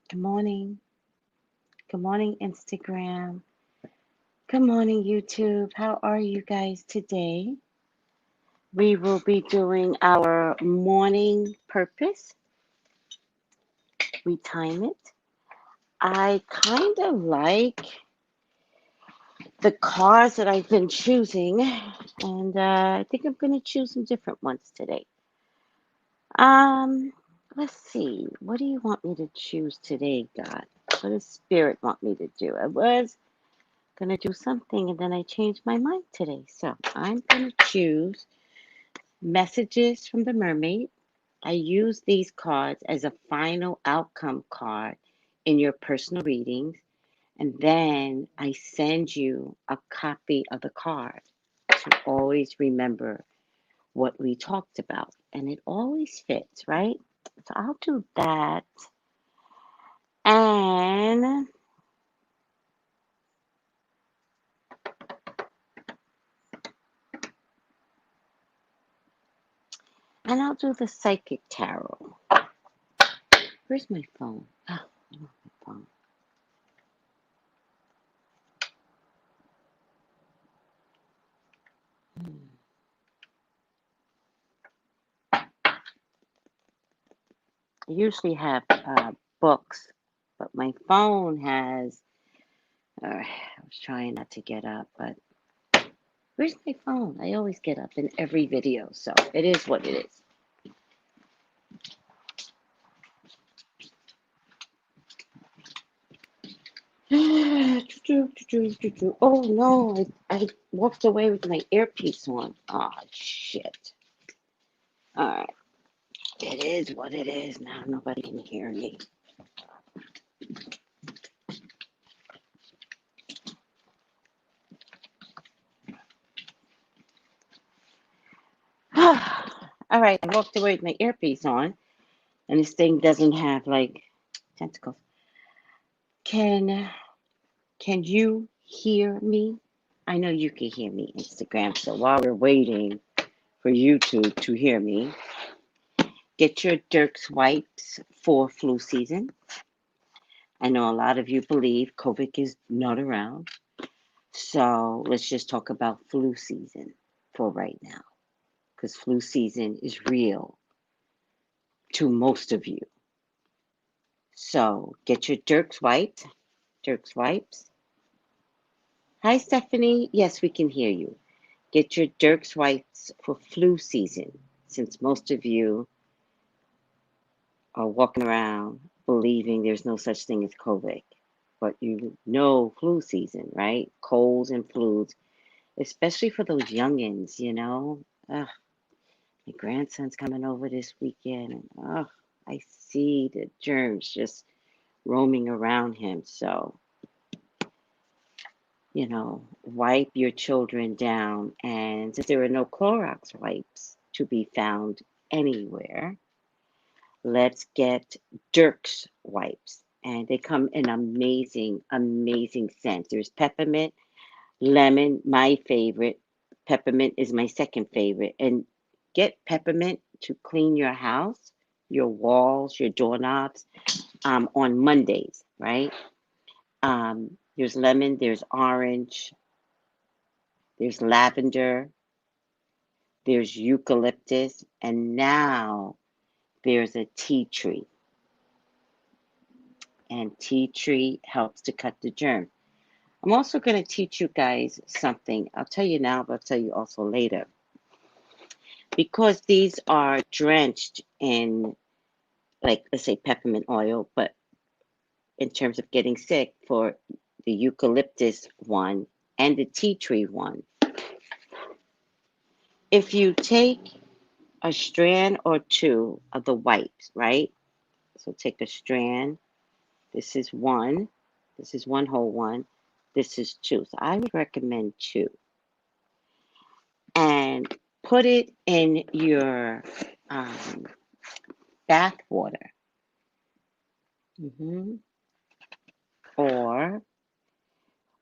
Good morning. Good morning, Instagram. Good morning, YouTube. How are you guys today? We will be doing our morning purpose. We time it. I kind of like the cards that I've been choosing, and I think I'm going to choose some different ones today. Um, let's see. What do you want me to choose today, God? What does Spirit want me to do? I was gonna do something and then I changed my mind today. So I'm gonna choose Messages from the Mermaid. I use these cards as a final outcome card in your personal readings, and then I send you a copy of the card to always remember what we talked about. And it always fits, right? So I'll do that. And I'll do the psychic tarot. Where's my phone? Oh, I don't have my phone. Hmm. I usually have books, but my phone has. I was trying not to get up, but where's my phone? I always get up in every video, so it is what it is. Oh no, I walked away with my earpiece on. Oh shit. Alright, it is what it is now. Nobody can hear me. Alright, I walked away with my earpiece on, and this thing doesn't have like tentacles. Can Can you hear me? I know you can hear me, Instagram. So while we're waiting for YouTube to hear me, get your Dirk's wipes for flu season. I know a lot of you believe COVID is not around. So let's just talk about flu season for right now, because flu season is real to most of you. So get your Dirk's wipes. Dirk's wipes. Hi, Stephanie. Yes, we can hear you. Get your Dirk's wipes for flu season, since most of you are walking around believing there's no such thing as COVID. But you know flu season, right? Colds and flus, especially for those youngins, you know. Ugh, my grandson's coming over this weekend, and I see the germs just roaming around him. So, wipe your children down. And since there are no Clorox wipes to be found anywhere, let's get Dirk's wipes. And they come in amazing, amazing scents. There's peppermint, lemon, my favorite. Peppermint is my second favorite. And get peppermint to clean your house, your walls, your doorknobs on Mondays, right? There's lemon, there's orange, there's lavender, there's eucalyptus, and now there's a tea tree. And tea tree helps to cut the germ. I'm also going to teach you guys something. I'll tell you now, but I'll tell you also later. Because these are drenched in, like, let's say peppermint oil, but in terms of getting sick, for the eucalyptus one and the tea tree one, if you take a strand or two of the wipes, right? So take a strand. This is one. This is one whole one. This is two. So I would recommend two. And put it in your bath water. Or,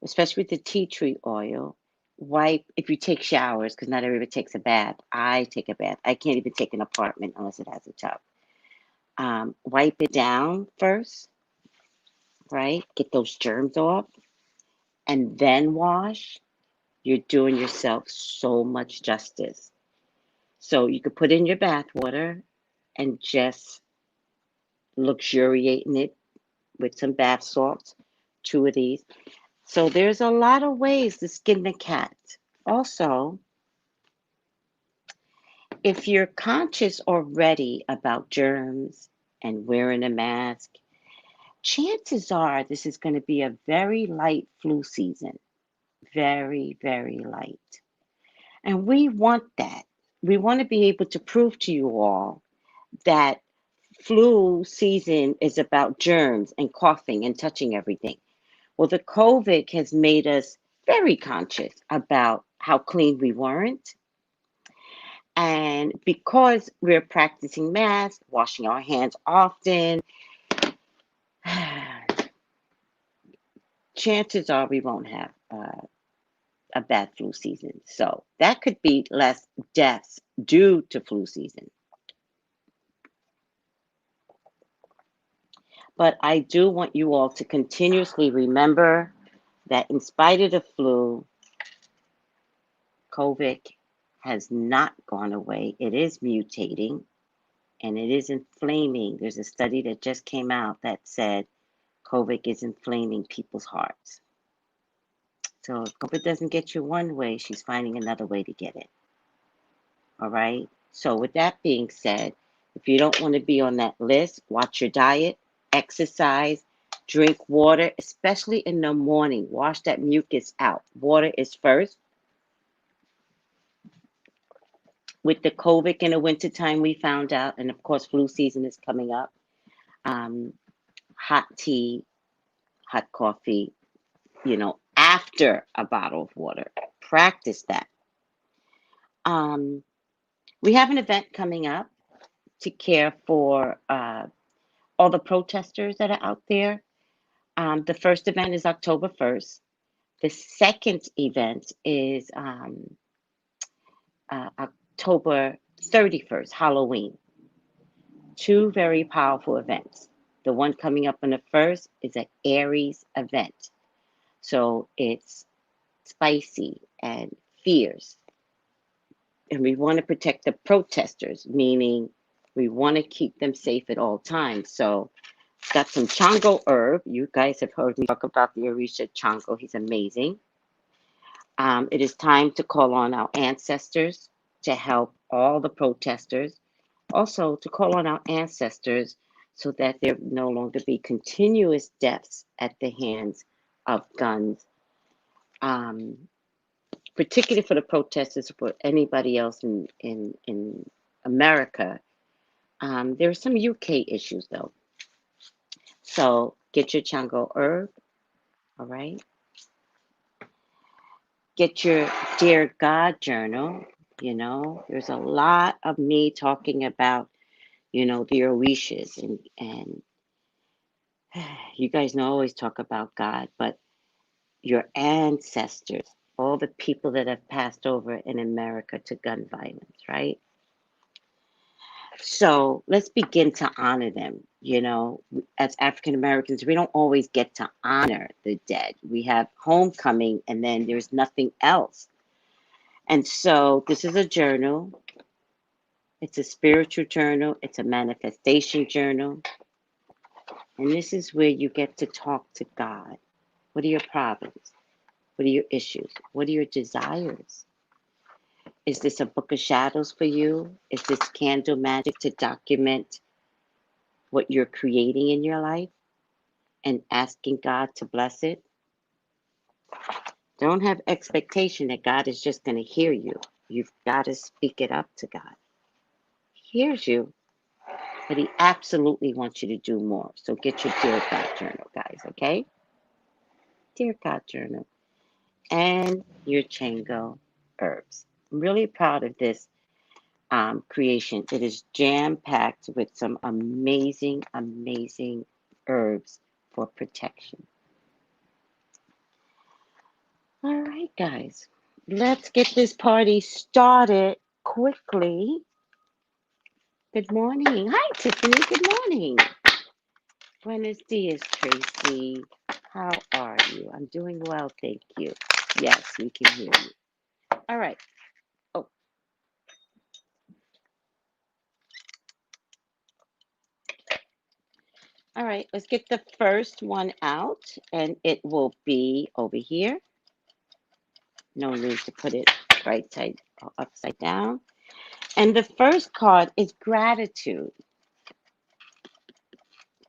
especially with the tea tree oil, wipe if you take showers, because not everybody takes a bath. I take a bath. I can't even take an apartment unless it has a tub. Wipe it down first, right? Get those germs off and then wash. You're doing yourself so much justice. So you could put in your bath water and just luxuriate in it with some bath salts, two of these. So there's a lot of ways to skin the cat. Also, if you're conscious already about germs and wearing a mask, chances are this is going to be a very light flu season. Very, very light. And we want that. We want to be able to prove to you all that flu season is about germs and coughing and touching everything. Well, the COVID has made us very conscious about how clean we weren't. And because we're practicing masks, washing our hands often, chances are we won't have a bad flu season. So that could be less deaths due to flu season. But I do want you all to continuously remember that in spite of the flu, COVID has not gone away. It is mutating and it is inflaming. There's a study that just came out that said COVID is inflaming people's hearts. So if COVID doesn't get you one way, she's finding another way to get it. All right. So with that being said, if you don't want to be on that list, watch your diet, exercise, drink water, especially in the morning. Wash that mucus out. Water is first. With the COVID in the wintertime, we found out, and of course, flu season is coming up. Hot tea, hot coffee, after a bottle of water. Practice that. We have an event coming up to care for all the protesters that are out there. The first event is October 1st. The second event is October 31st, Halloween. Two very powerful events. The one coming up on the 1st is an Aries event. So it's spicy and fierce. And we want to protect the protesters, meaning we want to keep them safe at all times. So it's got some Chango herb. You guys have heard me talk about the Orisha Chango. He's amazing. It is time to call on our ancestors to help all the protesters. Also, to call on our ancestors so that there no longer be continuous deaths at the hands of guns, particularly for the protesters, for anybody else in America. There are some UK issues, though. So get your Chango herb, all right? Get your Dear God journal. There's a lot of me talking about, the Orishas and you guys know I always talk about God, but your ancestors, all the people that have passed over in America to gun violence, right? So let's begin to honor them. As African Americans, we don't always get to honor the dead. We have homecoming and then there's nothing else. And so this is a journal. It's a spiritual journal. It's a manifestation journal. And this is where you get to talk to God. What are your problems? What are your issues? What are your desires? Is this a book of shadows for you? Is this candle magic to document what you're creating in your life and asking God to bless it? Don't have expectation that God is just going to hear you. You've got to speak it up to God. He hears you, but he absolutely wants you to do more. So get your Dear God journal, guys, okay? Dear God journal. And your Chango herbs. I'm really proud of this creation. It is jam-packed with some amazing, amazing herbs for protection. All right, guys. Let's get this party started quickly. Good morning. Hi, Tiffany. Good morning. Buenos dias, Tracy. How are you? I'm doing well, thank you. Yes, we can hear you. All right. Oh, all right. Let's get the first one out, and it will be over here. No need to put it right side or upside down. And the first card is gratitude.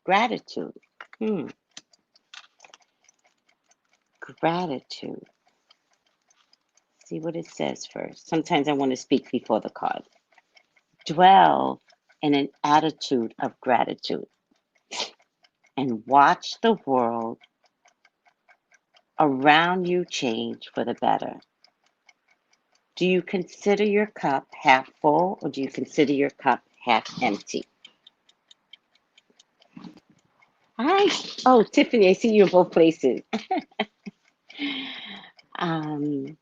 Gratitude. Hmm. Gratitude. See what it says first. Sometimes I want to speak before the card. Dwell in an attitude of gratitude and watch the world around you change for the better. Do you consider your cup half full or do you consider your cup half empty? Hi. Oh, Tiffany, I see you in both places. Um,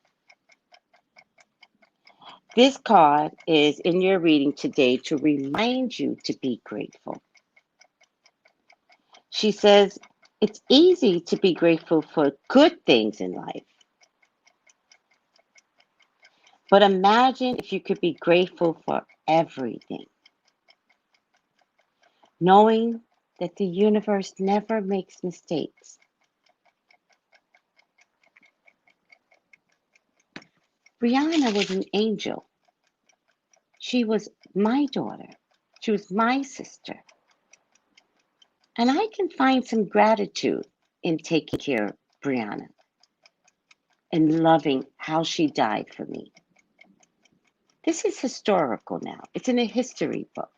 this card is in your reading today to remind you to be grateful. She says, it's easy to be grateful for good things in life, but imagine if you could be grateful for everything, knowing that the universe never makes mistakes. Brianna was an angel. She was my daughter. She was my sister. And I can find some gratitude in taking care of Brianna and loving how she died for me. This is historical now. It's in a history book.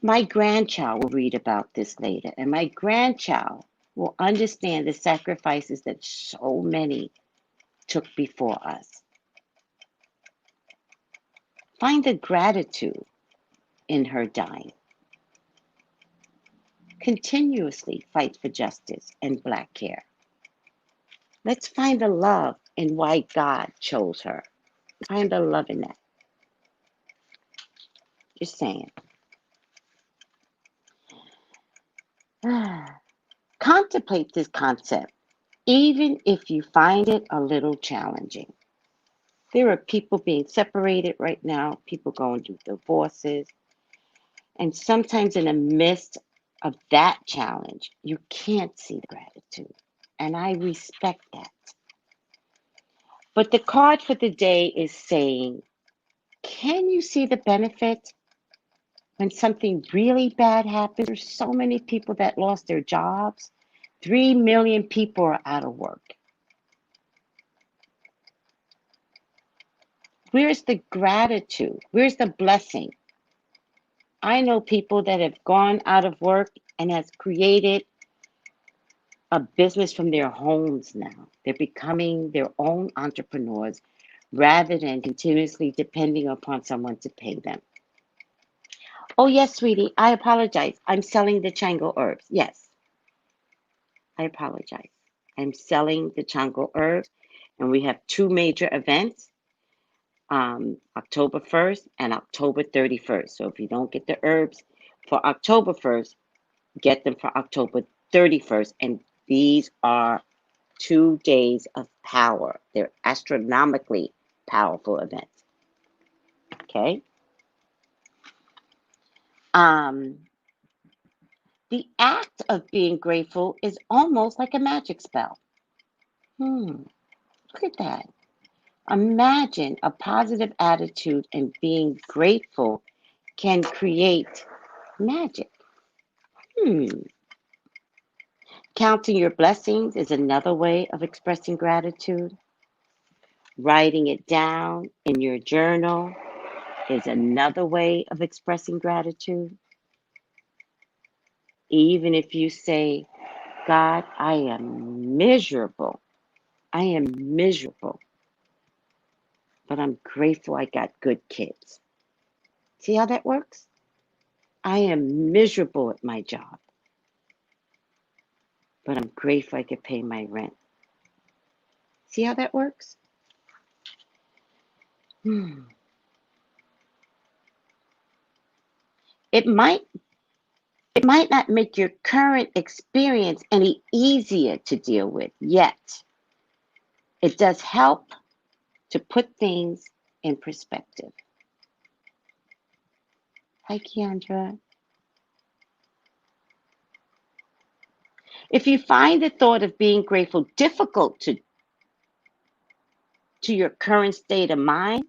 My grandchild will read about this later, and my grandchild will understand the sacrifices that so many took before us. Find the gratitude in her dying. Continuously fight for justice and black care. Let's find the love in why God chose her. Find the love in that. Just saying. Contemplate this concept, even if you find it a little challenging. There are people being separated right now, people going through divorces, and sometimes in the midst of that challenge, you can't see the gratitude. And I respect that. But the card for the day is saying, can you see the benefit when something really bad happens? There's so many people that lost their jobs. 3 million people are out of work. Where's the gratitude? Where's the blessing? I know people that have gone out of work and has created a business from their homes now. They're becoming their own entrepreneurs rather than continuously depending upon someone to pay them. Oh, yes, sweetie, I apologize. I'm selling the Chango herbs. Yes, I apologize. I'm selling the Chango herbs, and we have two major events, October 1st and October 31st. So if you don't get the herbs for October 1st, get them for October 31st. And these are 2 days of power. They're astronomically powerful events. Okay. Um, the act of being grateful is almost like a magic spell. Look at that. Imagine a positive attitude and being grateful can create magic. Hmm. Counting your blessings is another way of expressing gratitude. Writing it down in your journal is another way of expressing gratitude. Even if you say, God, I am miserable. I am miserable, but I'm grateful I got good kids. See how that works? I am miserable at my job, but I'm grateful I could pay my rent. See how that works? Hmm. It might It might not make your current experience any easier to deal with, yet it does help to put things in perspective. Hi, Keandra. If you find the thought of being grateful difficult to your current state of mind,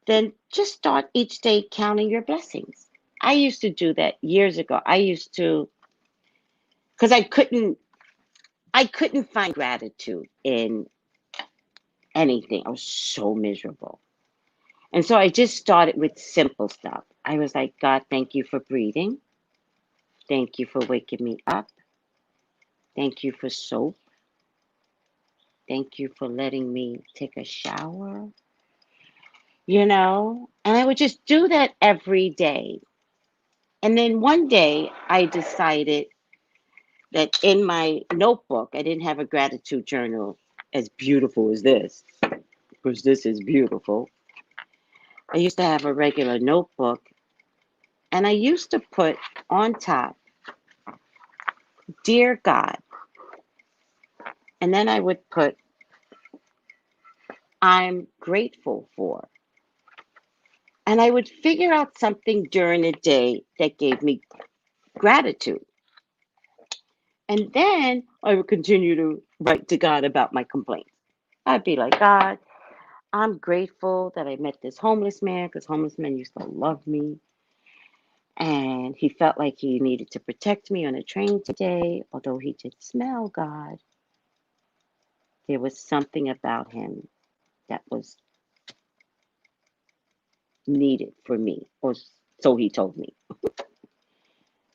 then just start each day counting your blessings. I used to do that years ago. I used to, because I couldn't find gratitude in anything. I was so miserable. And so I just started with simple stuff. I was like, God, thank you for breathing. Thank you for waking me up. Thank you for soap. Thank you for letting me take a shower. And I would just do that every day. And then one day I decided that in my notebook, I didn't have a gratitude journal as beautiful as this, because this is beautiful. I used to have a regular notebook, and I used to put on top, Dear God, and then I would put, I'm grateful for. And I would figure out something during the day that gave me gratitude. And then I would continue to write to God about my complaints. I'd be like, God, I'm grateful that I met this homeless man, because homeless men used to love me. And he felt like he needed to protect me on a train today. Although he did smell, God, there was something about him that was needed for me, or so he told me.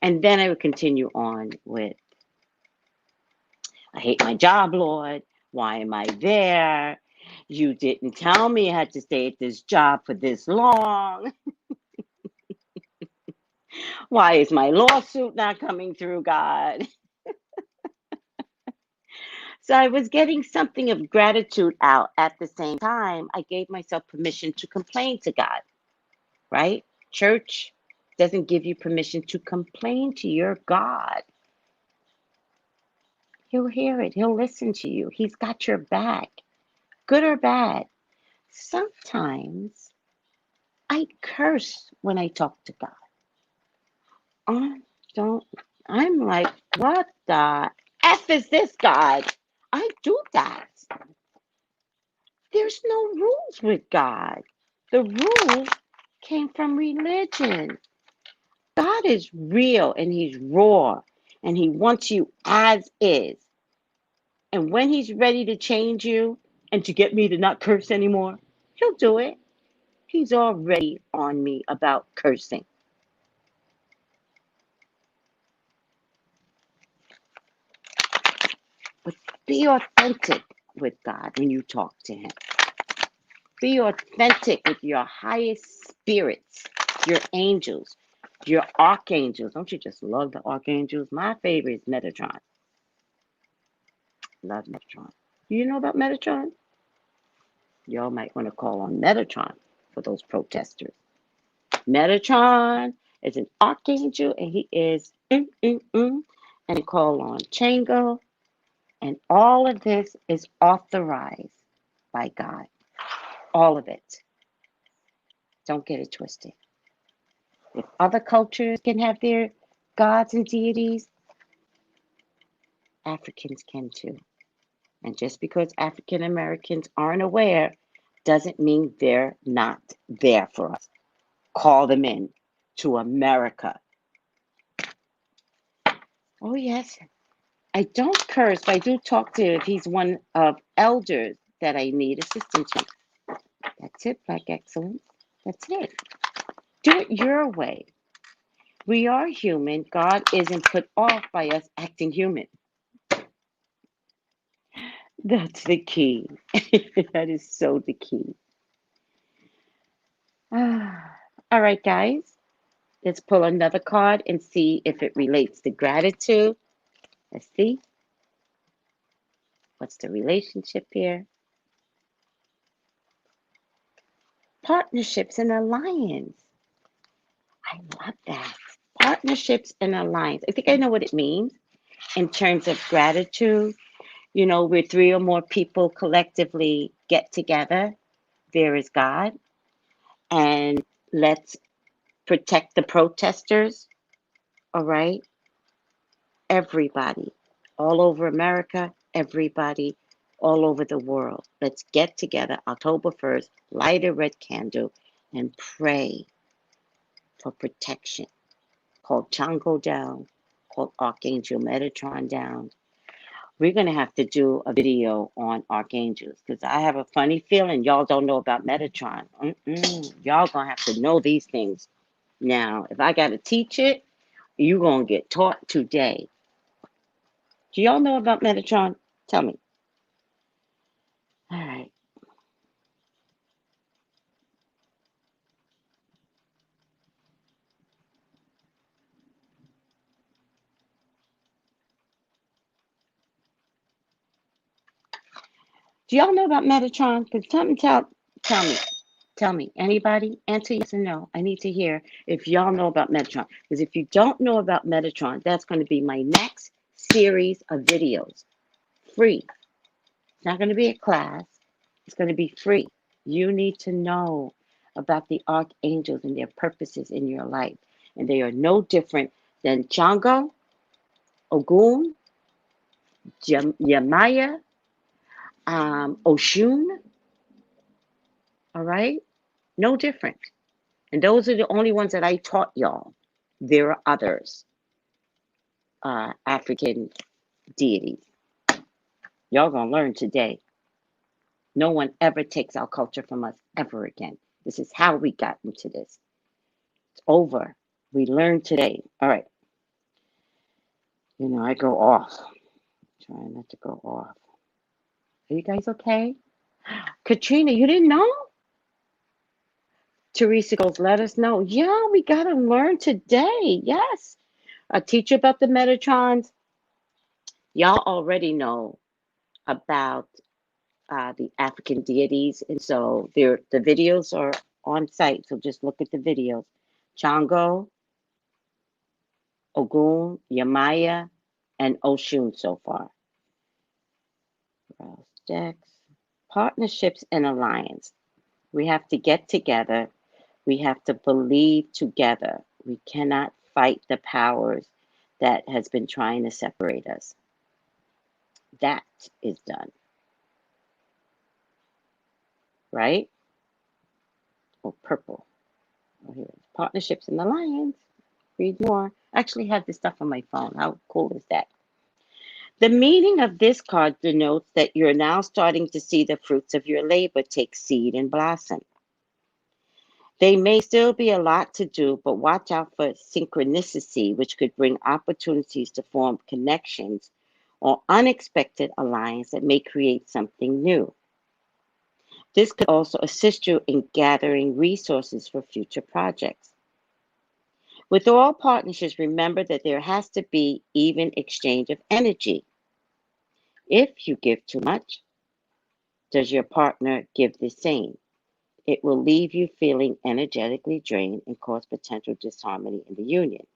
And then I would continue on with, I hate my job, Lord. Why am I there? You didn't tell me I had to stay at this job for this long. Why is my lawsuit not coming through, God? So I was getting something of gratitude out. At the same time, I gave myself permission to complain to God, right? Church doesn't give you permission to complain to your God. He'll hear it, he'll listen to you, he's got your back, good or bad. Sometimes I curse when I talk to God. I don't, I'm like, what the F is this, God? I do that. There's no rules with God. The rules came from religion. God is real and he's raw and he wants you as is. And when he's ready to change you and to get me to not curse anymore, he'll do it. He's already on me about cursing. But be authentic with God when you talk to him. Be authentic with your highest spirits, your angels, your archangels. Don't you just love the archangels? My favorite is Metatron. Love Metatron. Do you know about Metatron? Y'all might want to call on Metatron for those protesters. Metatron is an archangel, and he is and call on Chango. And all of this is authorized by God. All of it. Don't get it twisted. If other cultures can have their gods and deities, Africans can too. And just because African Americans aren't aware doesn't mean they're not there for us. Call them in to America. Oh, yes. I don't curse, but I do talk to if he's one of elders that I need assistance with. That's it, Black Excellence. That's it. Do it your way. We are human. God isn't put off by us acting human. That's the key. That is so the key. All right, guys. Let's pull another card and see if it relates to gratitude. Let's see. What's the relationship here? Partnerships and alliance. I love that. Partnerships and alliance. I think I know what it means in terms of gratitude. You know, where three or more people collectively get together, there is God, and let's protect the protesters, all right? Everybody, all over America, everybody, all over the world. Let's get together October 1st, light a red candle, and pray for protection. Call Chango down, call Archangel Metatron down. We're going to have to do a video on archangels because I have a funny feeling y'all don't know about Metatron. Y'all going to have to know these things. Now, if I got to teach it, you're going to get taught today. Do y'all know about Metatron? Tell me. All right. Do y'all know about Metatron? Can something tell me. Tell me. Anybody? Answer yes or no. I need to hear if y'all know about Metatron. Because if you don't know about Metatron, that's going to be my next series of videos. Free. It's not going to be a class. It's going to be free. You need to know about the archangels and their purposes in your life. And they are no different than Chango, Ogun, Yamaya, Oshun. All right? No different. And those are the only ones that I taught y'all. There are others, African deities. Y'all gonna learn today. No one ever takes our culture from us ever again. This is how we got into this. It's over. We learned today. All right. You know, I go off. Trying not to go off. Are you guys okay? Katrina, you didn't know? Teresa goes, let us know. Yeah, we got to learn today. Yes. A teacher about the Metatrons. Y'all already know about the African deities. And so the videos are on site. So just look at the videos. Chango, Ogun, Yamaya, and Oshun so far. Browse decks. Partnerships and alliance. We have to get together. We have to believe together. We cannot fight the powers that has been trying to separate us. That is done. Right? Oh, purple. Oh, here it is. Partnerships and alliance. Read more. I actually have this stuff on my phone. How cool is that? The meaning of this card denotes that you're now starting to see the fruits of your labor take seed and blossom. They may still be a lot to do, but watch out for synchronicity, which could bring opportunities to form connections or unexpected alliance that may create something new. This could also assist you in gathering resources for future projects. With all partnerships, remember that there has to be even exchange of energy. If you give too much, does your partner give the same? It will leave you feeling energetically drained and cause potential disharmony in the union.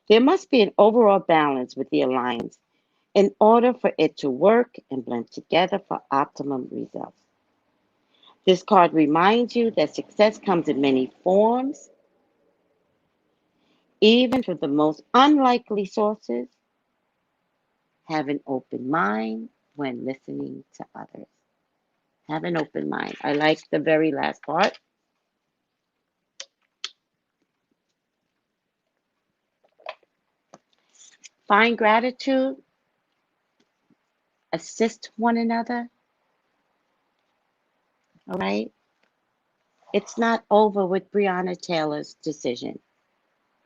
There must be an overall balance with the alliance in order for it to work and blend together for optimum results. This card reminds you that success comes in many forms, even from the most unlikely sources. Have an open mind when listening to others. Have an open mind. I like the very last part. Find gratitude, assist one another. All right. It's not over with Breonna Taylor's decision.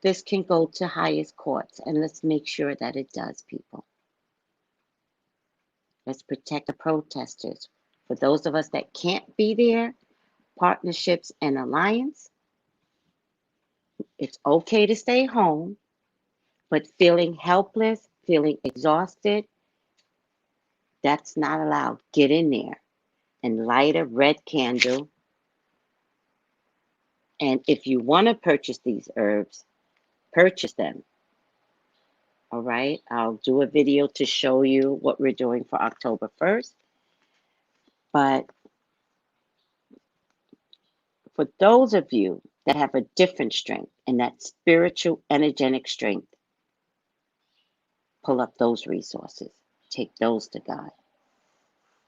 This can go to highest courts, and let's make sure that it does, people. Let's protect the protesters. For those of us that can't be there, partnerships and alliance, it's okay to stay home, but feeling helpless, feeling exhausted, that's not allowed. Get in there and light a red candle And if you want to purchase these herbs, purchase them. All right. I'll do a video to show you what we're doing for October 1st. But for those of you that have a different strength and that spiritual, energetic strength, pull up those resources, take those to God,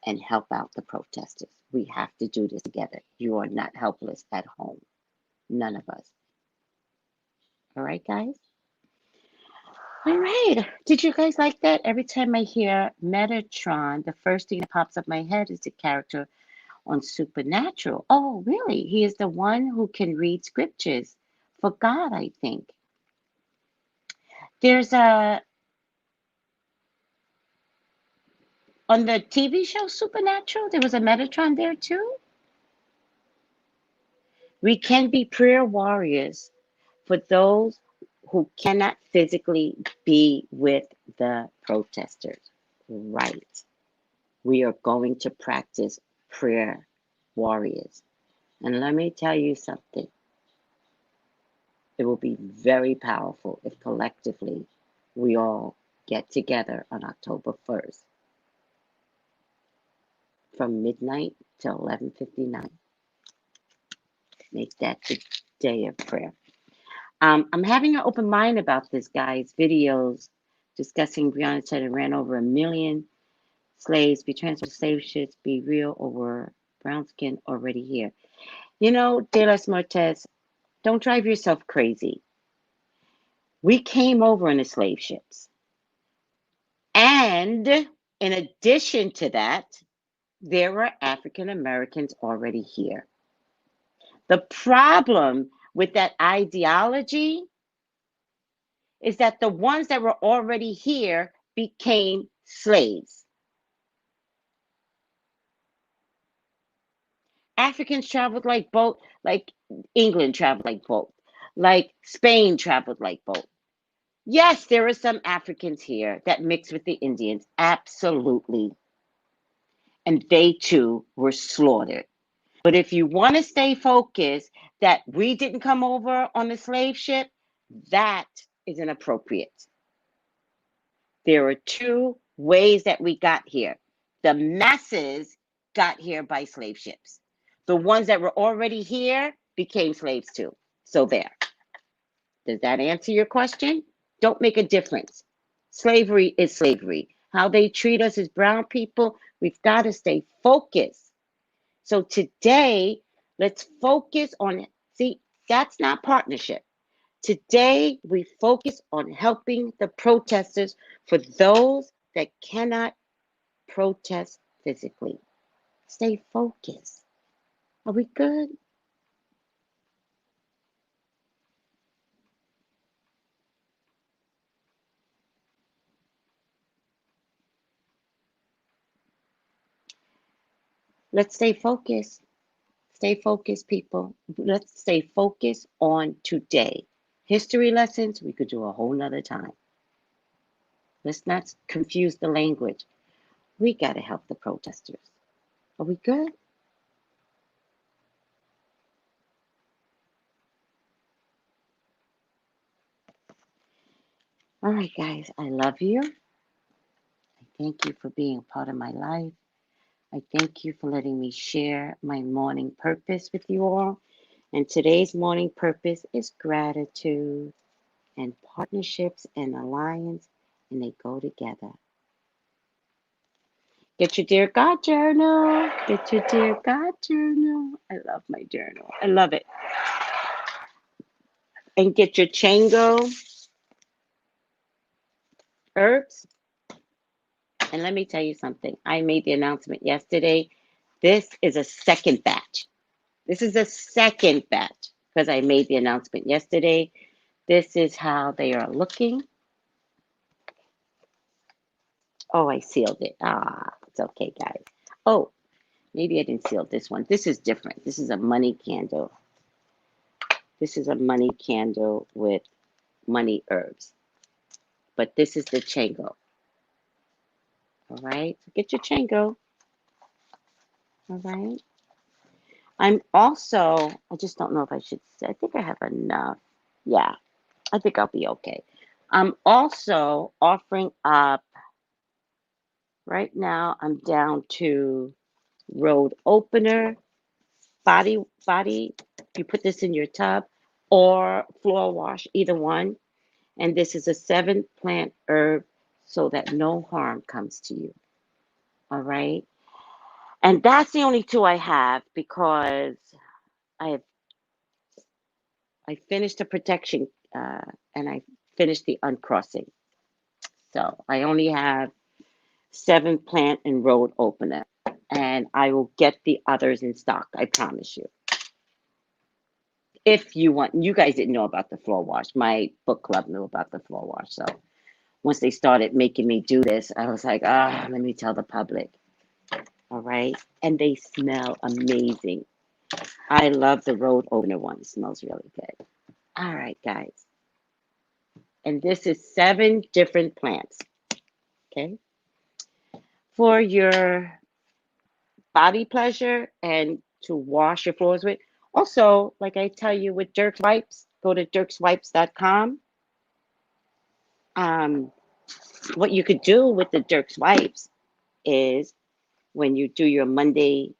and help out the protesters. We have to do this together. You are not helpless at home. None of us. All right, guys? All right. Did you guys like that? Every time I hear Metatron, the first thing that pops up my head is the character on Supernatural. Oh, really? He is the one who can read scriptures for God, I think. There's a, on the TV show Supernatural, there was a Metatron there too. We can be prayer warriors for those who cannot physically be with the protesters. Right. We are going to practice prayer warriors. And let me tell you something. It will be very powerful if collectively we all get together on October 1st from midnight till 11:59. Make that the day of prayer. I'm having an open mind about this, guys. Videos discussing Breonna Taylor ran over 1 million slaves, be transferred to slave ships, be real, or were brown skin already here. You know, De Las Muertes, don't drive yourself crazy. We came over in the slave ships. And in addition to that, there were African Americans already here. The problem with that ideology is that the ones that were already here became slaves. Africans traveled like boat, like England traveled like boat, like Spain traveled like boat. Yes, there are some Africans here that mix with the Indians, absolutely. And they too were slaughtered. But if you want to stay focused that we didn't come over on the slave ship, that is inappropriate. There are two ways that we got here. The masses got here by slave ships. The ones that were already here became slaves too. So there. Does that answer your question? Don't make a difference. Slavery is slavery. How they treat us as brown people, we've got to stay focused. So today, let's focus on, see, that's not partnership. Today, we focus on helping the protesters for those that cannot protest physically. Stay focused. Are we good? Let's stay focused. Stay focused, people. Let's stay focused on today. History lessons, we could do a whole nother time. Let's not confuse the language. We got to help the protesters. Are we good? All right, guys, I love you. I thank you for being a part of my life. I thank you for letting me share my morning purpose with you all. And today's morning purpose is gratitude and partnerships and alliance, and they go together. Get your Dear God journal. Get your Dear God journal. I love my journal. I love it. And get your Chango herbs. And let me tell you something. I made the announcement yesterday. This is a second batch. This is a second batch because I made the announcement yesterday. This is how they are looking. Oh, I sealed it. Ah, it's okay, guys. Oh, maybe I didn't seal this one. This is different. This is a money candle. This is a money candle with money herbs. But this is the Chango. All right. So get your Chango. All right. I'm also, I just don't know if I should say, I think I have enough. Yeah, I think I'll be okay. I'm also offering up, right now, I'm down to road opener, body. You put this in your tub or floor wash, either one. And this is a 7 plant herb so that no harm comes to you. All right. And that's the only two I have because I have I finished the protection and I finished the uncrossing. So I only have 7 plant and road opener. And I will get the others in stock, I promise you. If you want, you guys didn't know about the floor wash. My book club knew about the floor wash. So once they started making me do this, I was like, let me tell the public. All right. And they smell amazing. I love the road opener one. It smells really good. All right, guys. And this is 7 different plants. Okay. For your body pleasure and to wash your floors with. Also, like I tell you with Dirk's Wipes, go to dirkswipes.com. Um, what you could do with the Dirk's Wipes is when you do your Monday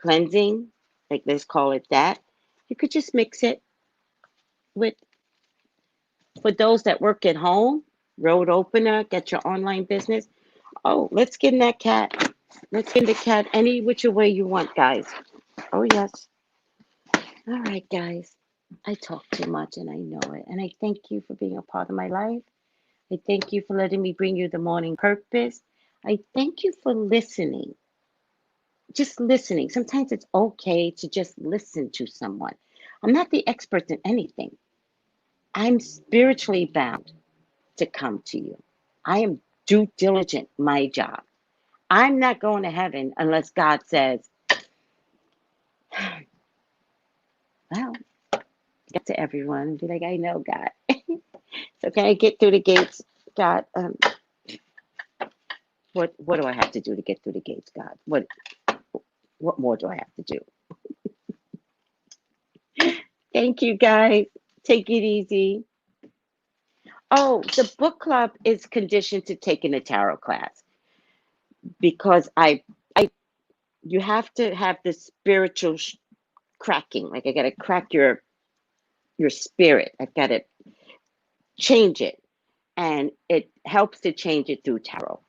cleansing, like let's call it that, you could just mix it with, for those that work at home, road opener, get your online business. Oh, let's get in that cat. Let's get in the cat any which way you want, guys. Oh, yes. All right, guys. I talk too much and I know it. And I thank you for being a part of my life. I thank you for letting me bring you the morning purpose. I thank you for listening. Just listening. Sometimes it's okay to just listen to someone. I'm not the expert in anything. I'm spiritually bound to come to you. I am due diligent, my job. I'm not going to heaven unless God says, well, get to everyone and be like, I know God. So can I get through the gates, God? What do I have to do to get through the gates, God? What more do I have to do? Thank you, guys. Take it easy. Oh, the book club is conditioned to taking a tarot class because I you have to have the spiritual cracking. Like I got to crack your spirit. I've got to change it, and it helps to change it through tarot.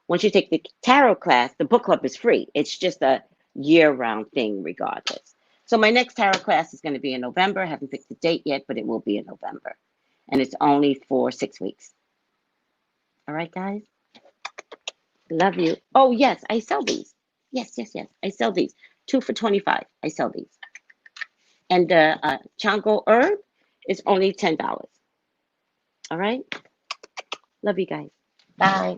Once you take the tarot class, the book club is free. It's just a year-round thing, regardless. So my next tarot class is going to be in November. I haven't picked the date yet, but it will be in November, and it's only for 6 weeks. All right, guys. Love you. Oh yes, I sell these. Yes. I sell these. 2 for $25. I sell these. And the Chango herb is only $10. All right. Love you guys. Bye.